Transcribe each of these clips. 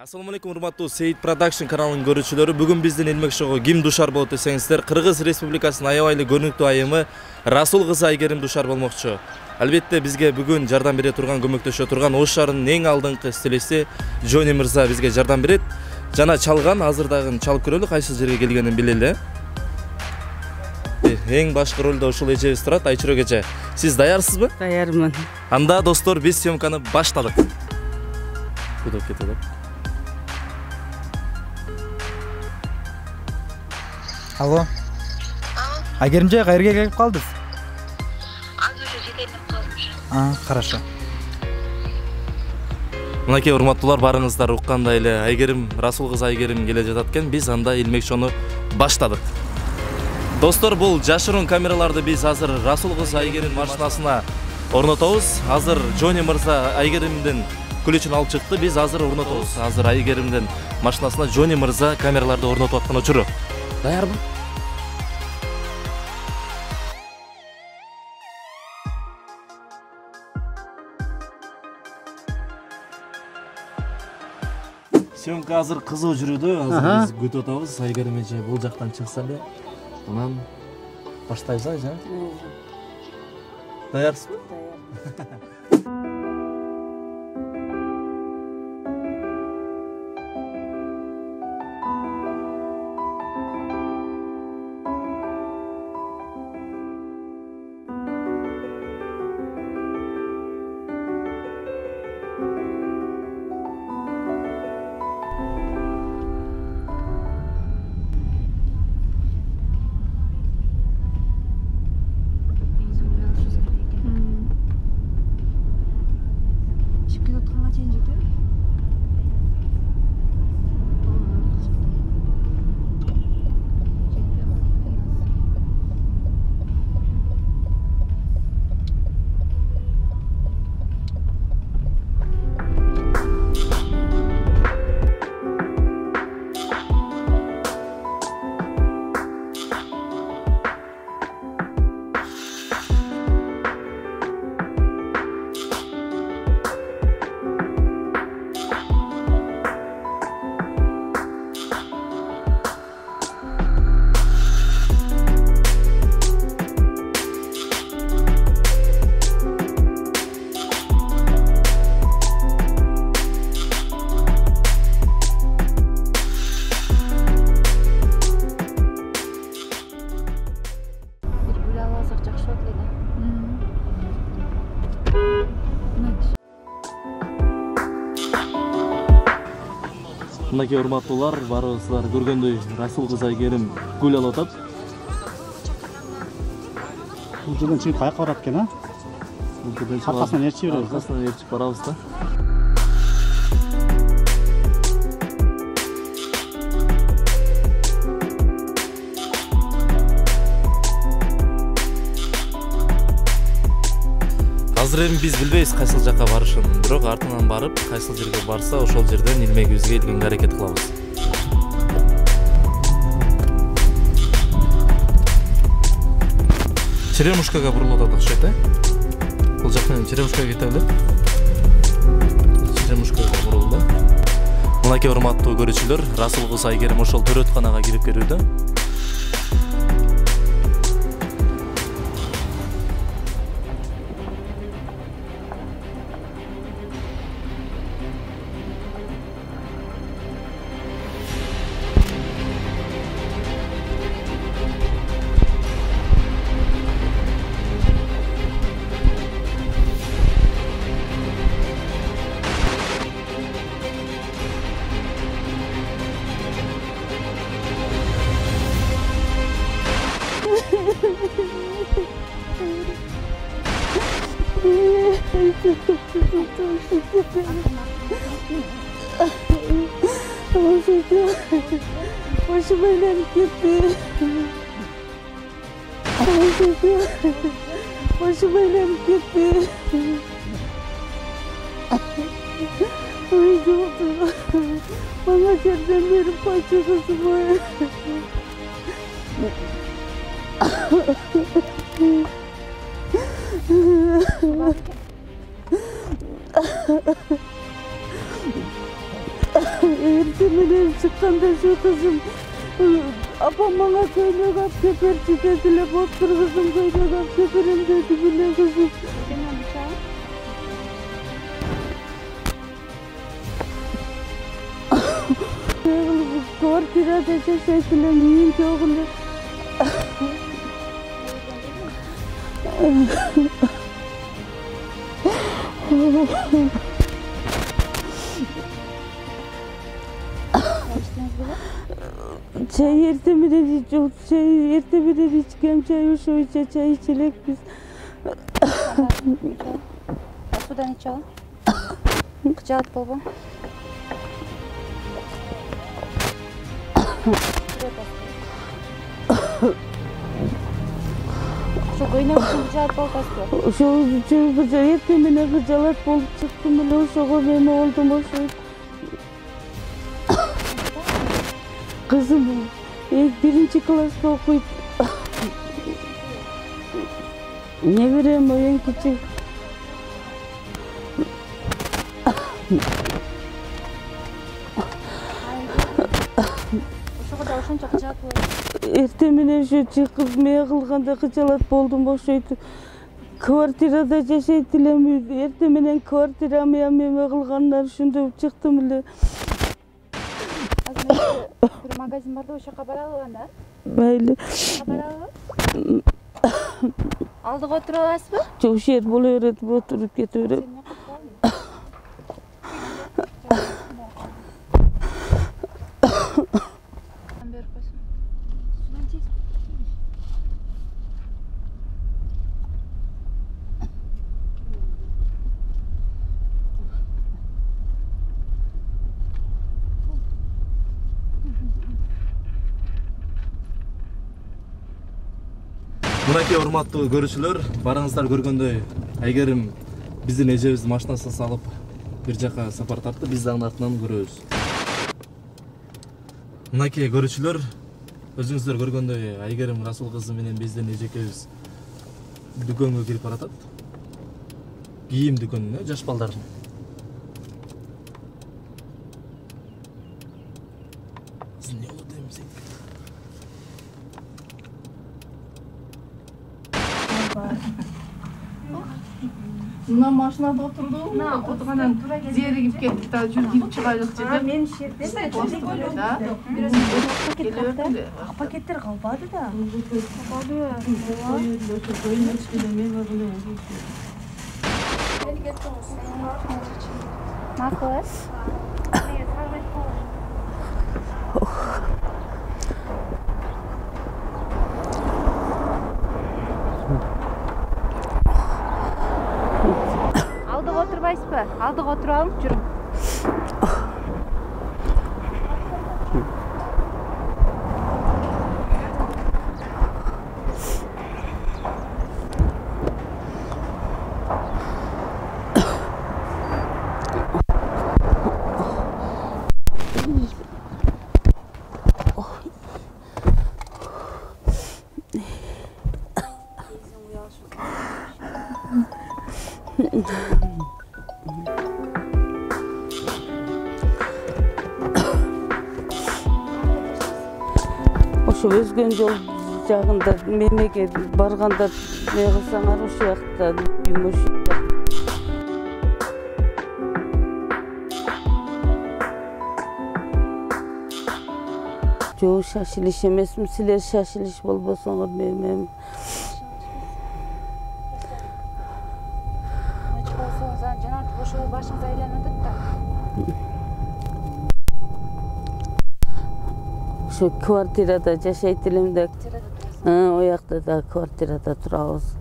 Assalamu alaikum, урматтуу Сейит Production каналынын көрүүчүлөрү. Бүгүн биздин Элмек шоуга ким душар болот десеңиздер, Кыргыз Республикасынын аябай көрүнүктүү айымы Расул кызы Айгерим душар болмокчу. Албетте бизге бүгүн жардам бере турган, көмөктөшө турган Ош шаарынын эң алдыңкы стилисти Жони мырза бизге жардам берет. Жана чалган, азырдагы чалып көрөлү, кайсы жерге келгенин билели. Эң башкы ролдо ушул эжебиз турат, Айчүрөк эже. Сиз даярсызбы? Даярмын. Анда достор, биз съемканы баштадык. Кудоп кетет. Алло. Айгеримже, кайерге келип калдыңыз? Азыр уже жетелеп калдым. Хорошо. Мынакей урматтуулар, барыңыздар уккандай эле Айгерим, Расул кызы Айгерим келе жатат экен. Биз анда Элмек шоуну баштадык. Достор, бул жашыруун камераларды биз азыр Расул кызы Айгерим машинасына орнотобуз. Азыр Жони мырза Айгеримдин күлүчүн алып чыкты. Биз азыр орнотобуз. Азыр Айгеримдин машинасына Жони мырза камераларды орнотуп аткан учуру. Даярбы? Съемка азыр кызуу жүрүүдө. Азыр биз күтүп атабыз. Айгерим эже бул жактан чыкса эле, анан баштайбыз, айжа. Даярсызбы? Даяр. Мынакей урматтуулар, барыбыздар көргөндөй Расул кызы Айгерим гүл алып атат. Бул жерден чыгып каяка барат экен, Аркасынан ээрчип беребиз. Аркасынан ээрчип барабыз да. Азыр эми биз билбейбиз кайсыл жакка барышын, бирок артынан барып, кайсыл жерге барса, ошол жерден илмегибизге келгенге аракет кылабыз. Черемушкага бурулуп атат окшойт, Бул жактан Черемушкага кете белет. Черемушкага бурулду. Мынакей урматтуу көрүүчүлөр, Расул кызы Айгерим ошол төрөтканага кирип келүүдө. Başım eğlenip gitti. Başım eğlenip gitti. Uydu oldu. Bana kendden benim parça kızımı. Ertemeden çıkkanda şu kızım apam bana köylü kap keperci dediler, bozdur kızım köylü kap keperim dedi bile kızım. Kvartirada yaşaydılar, yiyin ki oğlu. Çay ertemeden çok çay ertemeden içkem çay uşuyca çay içilek biz. Sudan içelim. Kıcalat baba. Şu kıynak için kıcalat bol kasıyor. Şu kıcalat ertemeden kıcalat bol çıktım bile uşağa ben oldum o şey. Kızım birinci klasta okuyup ne vereyim o en küçük. Ertemine şu çıkmaya kılganda kıcalat boldum boşuydu. Kvartirada yaşaydılar. Erteminen kvartiramı yamaya kılganlar şunda çıktım bile. Bir magazin vardı, o şaka bara alganda. Böyle. Bara alganda. Aldık otur olasın mı? Çok şer buluyor etip oturup getiriyorum. Мынакей урматтуу көрүүчүлөр, барыңыздар көргөндөй айгерим биздин эжебиз машинасын салып бир жака сапар тартты, биз дагы артынан көрөбүз. Мынакей көрүүчүлөр, өзүңүздөр көргөндөй айгерим Расул кызы менен биздин эжекебиз дүкөнгө кирип баратат. Кийим дүкөнүнө, жаш балдардын. Мына машинада отурду. Отургандан зеригип кеттик да, жүргүп чыгайлык деп. Мен шердем. Пакеттер калбады да. Макс. Aldık oturmayız mı? Aldık oturalım, жүрüm. Ошо өзгөн жол жагында мемеге барганда не кылсаңар ошол жакта үймөш. Жок, шашылыш эмесми, силер шашылыш болбосоңор мен. Жанагы ошол башыңыз айланат да. Şu kvartirada yaşayıp dilimde, o yakta da kvartirada turabız.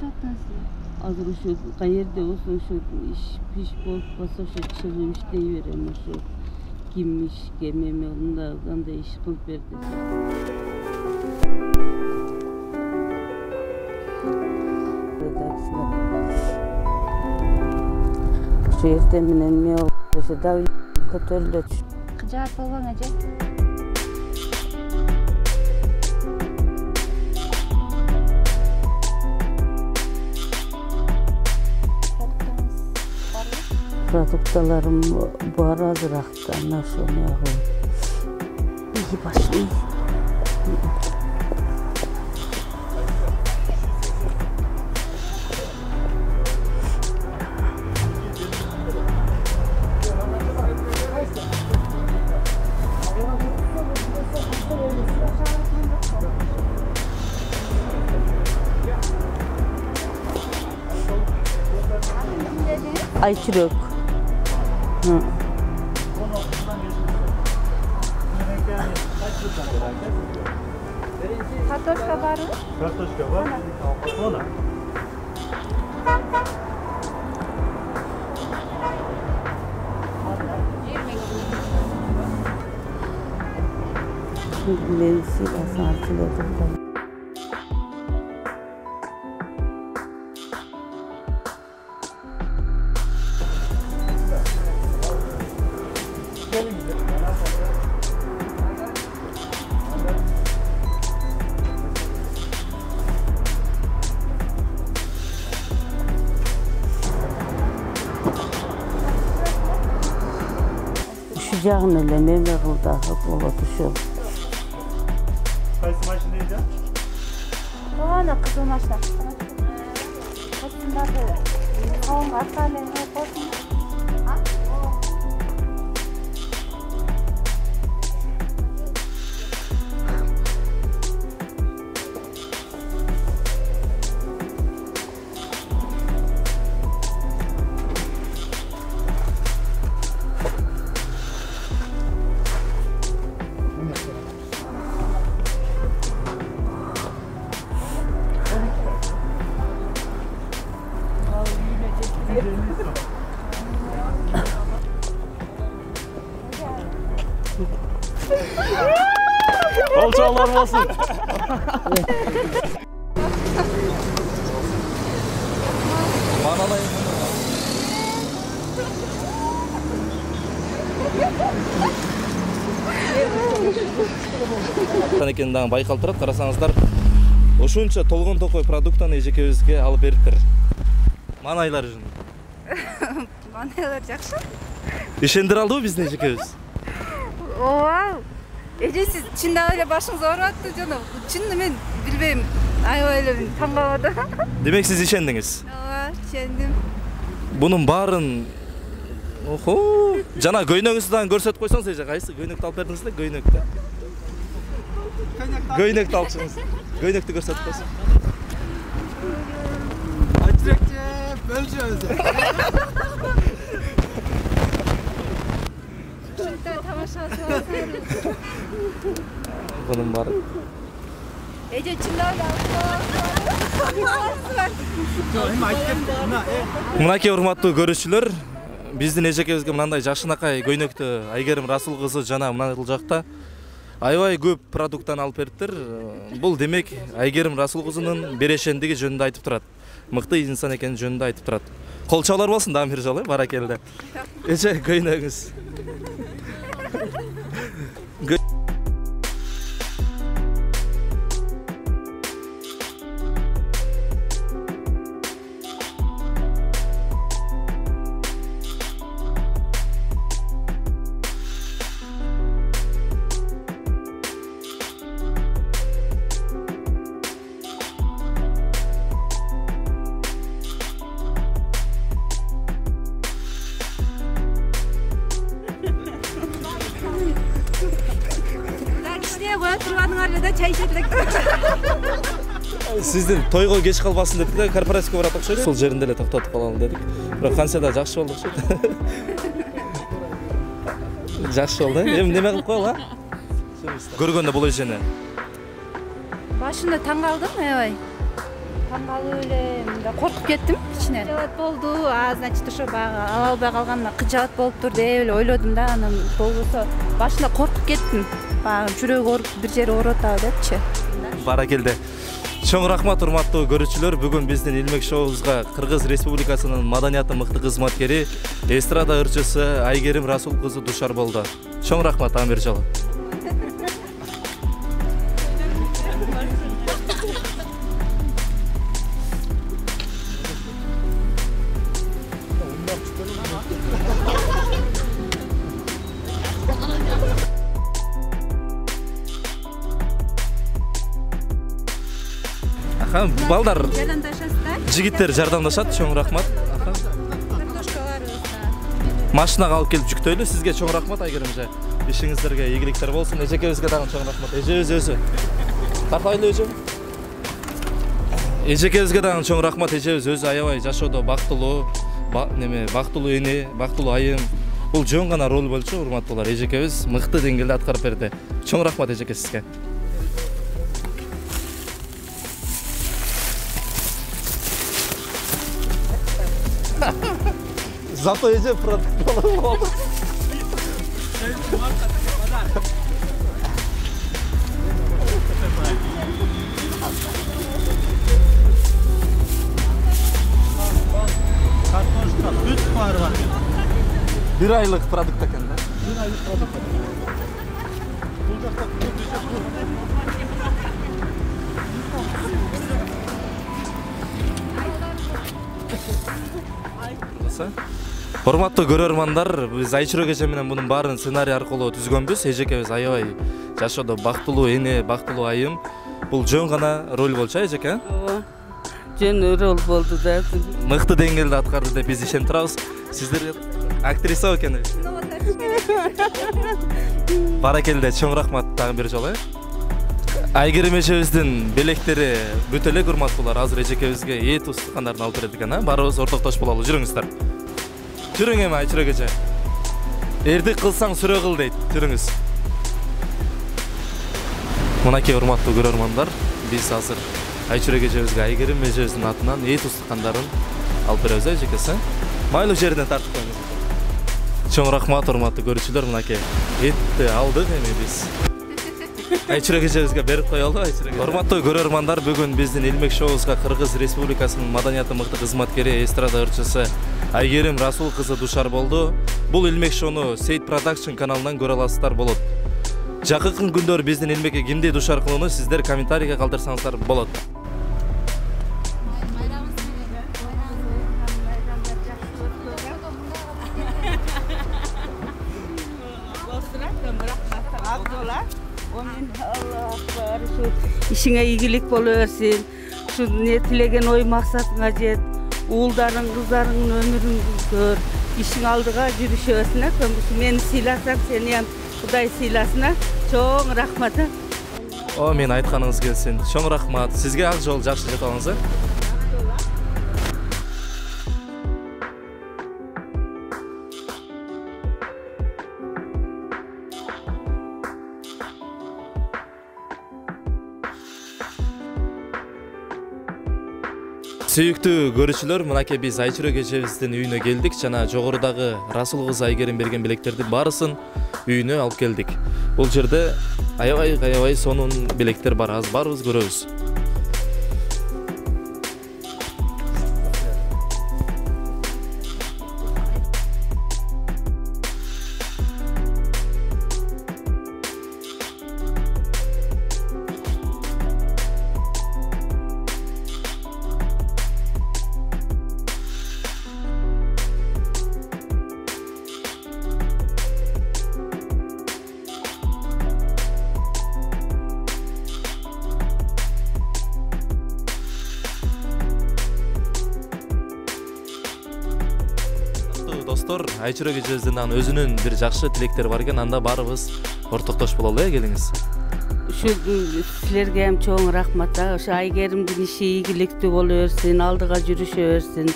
иштеп Азыр ошо каерде болсо ошо иш болуп калса ошо чыгып иштей берем. Ошо ким ишке эме кандай иш кылып берди. Ошо эртең менен эме ошо давление көтөрүлө түшүп. Кыжаат болбоң эже. Продукталарым бар азыракта, ана ошо мягы. İyi başım. Ayçırık. Hı. Картошка барбы? Картошка бар. Она. Ben silah sartılıyordum. Sıcağın öyle meme kıldağı bulup şu. Qayсы машина еді? Ана кызыл машина. Костюмдарды кауымга аркалай койсун. Olçalar olsun. Экенин дагы байкалып турат, карасаңыздар. Ошончо толгон токой продуктаны эжекебизге алып бериптир. Манайлар үчүн. Манайлар жакшы. Ишендире алдыбы биздин эжекебиз? Ооба. Эже сиз чындап эле башыңыз ооруп атты жана чын мен билбейм. Аябай эле таң калып. Демек сиз ишендиңиз? Ооба, ишендим. Бунун баарын охо, жана көйнөгүңүздү дагы көрсөтүп койсоңуз эже, кайсы көйнөктү алып бердиңиз эле, көйнөктү. Көйнөктү алчыңыз. Көйнөктү көрсөтүп койсоң. Айтырекче бөлчү өзү. Бунун баары. Эже чындап эле Мынакей урматтуу көрүүчүлөр, биздин эжекебизге мындай жашынакай көйнөктү Айгерим Расул кызы жана мына жакта аябай көп продукттан алып бериптир. Бул демек Айгерим Расул кызынын берешендиги жөнүндө айтып турат. Мыкты инсан экени жөнүндө айтып турат. Кол чалар болсун дагы бир жолу, баракелде. Эже көйнөгүңүз. Сиздин тойго кеч калбасын дедик да, корпоративге барат окшойт. Сол жеринде эле токтотуп калалы дедик. Бирок кансада жакшы болду окшойт. Жакшы болду. Эми неме кылып коелу, а? Көргөндө бул эжени. Башында таң калдым, аябай. таң калып эле мындай коркуп кеттим ичинен. Кыжаат болду, значит ошо баягы ала албай калганда кыжаат болуптур деп эле ойлодум да, анан болбосо башында коркуп кеттим. Баягы жүрөгү ооруп, бир жери ооруп атабы депчи. Баракелде. Чоң рахмат урматтуу көрүүчүлөр. Бүгүн биздин Илмек шоубузга Кыргыз Республикасынын маданияты мыкты кызматкери, эстрада ырчысы Айгерим Расул кызы душар болду. Чоң рахмат Амир жолу. Балдар, жигиттер жардамдашат, чоң рахмат. Машинага алып келип жүктөйлү. Сизге чоң рахмат Айгерим эже. Ишиңиздерге ийгиликтер болсун. Эжекебизге дагы чоң рахмат. Эже өзү. Тартайлы эже. Эжекебизге дагы чоң рахмат. Эжебиз өзү аябай жашоодо бактылуу, бактылуу эне, бактылуу айым. Бул жөн гана роль болчу, урматтуулар. Эжекебиз мыкты деңгээлде аткарып берди. Чоң рахмат эжеке сизге. Зато эже продукт болду. Картошка, бүт бар бар. Бир айлык продукт экен да. Бир айлык продукт. Бул жакта Урматтуу көрөрмандар, биз Айчүрөк эже менен мунун баарын сценарий аркылуу түзгөнбүз. Эжекебиз аябай жашоодо бактылуу эне, бактылуу айым. Бул жөн гана роль болчу, эжеке? Ооба. Жөн роль болду да. Мыкты деңгээлде аткарды деп биз ишенип турабыз. Сиздер актриса экен. Баракелде, чоң рахмат дагы бир жолу. Айгерим эжебиздин белектери бүт элек, урматтуулар. Азыр эжекебизге эт устукандарын алып берет экен, Барыбыз ортоктош бололу. Жүрүңүздөр. Жүрүң эми Айчүрөк эже. Эрдик кылсаң сүрө кыл дейт. Жүрүңүз. Мынакей урматтуу көрөрмандар, биз азыр Айчүрөк эжебизге Айгерим эжебиздин атынан эт устукандарын алып беребиз, эжекеси. Майлуу жерине тартып коюңуз. Чоң рахмат урматтуу көрүүчүлөр, мынакей этти алдык эми биз. Айчүрөк эжебизге берип коелу, Айчүрөк. Урматтуу көрөрмандар, бүгүн биздин Илмек шоубузга Кыргыз Республикасынын маданияты мыкты кызматкери, эстрада ырчысы Айгерим Расул кызы душар болду. Бул Илмек шоуну Сейт Production каналынан көрө аласыздар болот. Жакын күндөр биздин Илмекке кимди душар кылууну сиздер комментарийге калтырсаңыздар болот. Ишиңе ийгилик боло берсин. Şu tilegen oy maksatına jet. Uğuldarın, kızların ömürün gör. İşin aldığa yürüşüyorsun. Meni silasan, seni hem Kuday silasına. Çok rahmatı. O, men aytkanınız gelsin. Çok rahmat. Sizge ak jol жақсы жете алыңыз. Сүйүктүү көрүүчүлөр, мынакей биз Айчүрөк эжебиздин үйүнө келдик жана жогорудагы Расул кыз Айгерим берген белектердин баарысын үйүнө алып келдик. Бул жерде аябай сонун белектер бар, аз барыбыз көрөбүз. Достор, Айчүрөк эжебиздин өзүнүн бир жакшы тилектери бар экен, анда баарыбыз ортоктош бололу, келиңиз. Ушу силерге hem чоң рахмат. Ошо Айгеримдин иши ийгиликтүү боло берсин, алдыга жүрүшө берсин,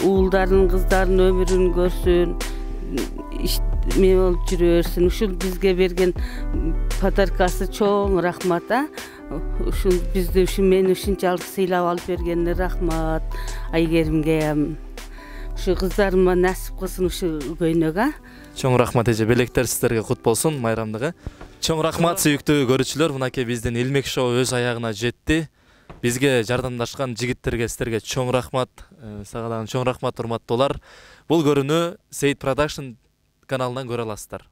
уулдардын, кыздардын өмүрүн көрсүн, эме болуп жүрө берсин. Ушул бизге берген подаркасы чоң рахмат. ушун бизди мени ушунчалык сыйлап алып бергенине рахмат. Айгеримге ушу кыздарыма насип кылсын ушу көйнөгө. Чоң рахмат эже, белектер сиздерге кут болсун майрамдыгы. Чоң рахмат сүйүктүү көрүүчүлөр, мынакей биздин Илмек шоу өз аягына жетти. Бизге жардамдашкан жигиттерге сиздерге чоң рахмат. Сага дагы чоң рахмат урматтуулар. Бул көрүүнү Сейит Production каналынан көрө аласыздар.